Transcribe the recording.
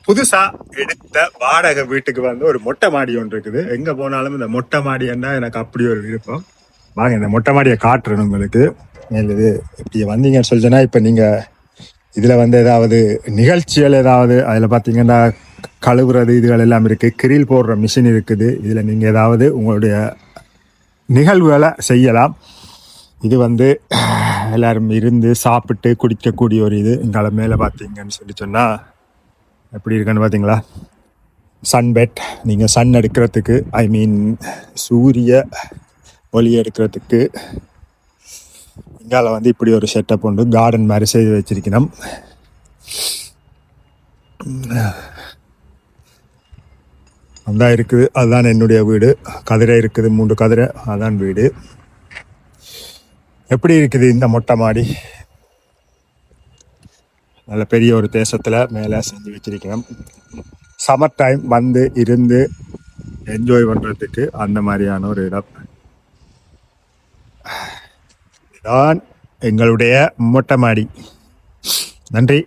புதுசா எடுத்த வாடகை வீட்டுக்கு வந்து ஒரு மொட்டை மாடி ஒன்று இருக்குது. எங்க போனாலும் இந்த மொட்டை மாடி என்ன எனக்கு அப்படி ஒரு விருப்பம். வாங்க இந்த மொட்டை மாடியை காட்டுறேன் உங்களுக்கு. இது இப்படி வந்தீங்கன்னு சொல்லிச்சுன்னா இப்போ நீங்க இதுல வந்து ஏதாவது நிகழ்ச்சிகள் ஏதாவது அதில் பார்த்தீங்கன்னா கழுவுறது இதுகள் எல்லாம் இருக்கு, கிரில் போடுற மிஷின் இருக்குது. இதுல நீங்க ஏதாவது உங்களுடைய நிகழ்வுகளை செய்யலாம். இது வந்து எல்லாரும் இருந்து சாப்பிட்டு குடிக்கக்கூடிய ஒரு இது. இங்கால மேலே பார்த்தீங்கன்னு சொல்லி சொன்னால் எப்படி இருக்குன்னு பார்த்தீங்களா, சன் பெட். நீங்கள் சன் எடுக்கிறதுக்கு ஐ மீன் சூரிய ஒளி எடுக்கிறதுக்கு இங்கால வந்து இப்படி ஒரு செட்டப் உண்டு. கார்டன் மாதிரி செய்து வச்சிருக்கணும். அதான் இருக்குது, அதுதான் என்னுடைய வீடு. கதிரை இருக்குது, 3 கதிரை, அதான் வீடு. எப்படி இருக்குது இந்த மொட்டை மாடி? நல்ல பெரிய ஒரு தேசத்தில் மேலே செஞ்சு வச்சிருக்கணும். சம்மர் டைம் வந்து இருந்து என்ஜாய் பண்ணுறதுக்கு அந்த மாதிரியான ஒரு இடம் தான் எங்களுடைய மொட்டை மாடி. நன்றி.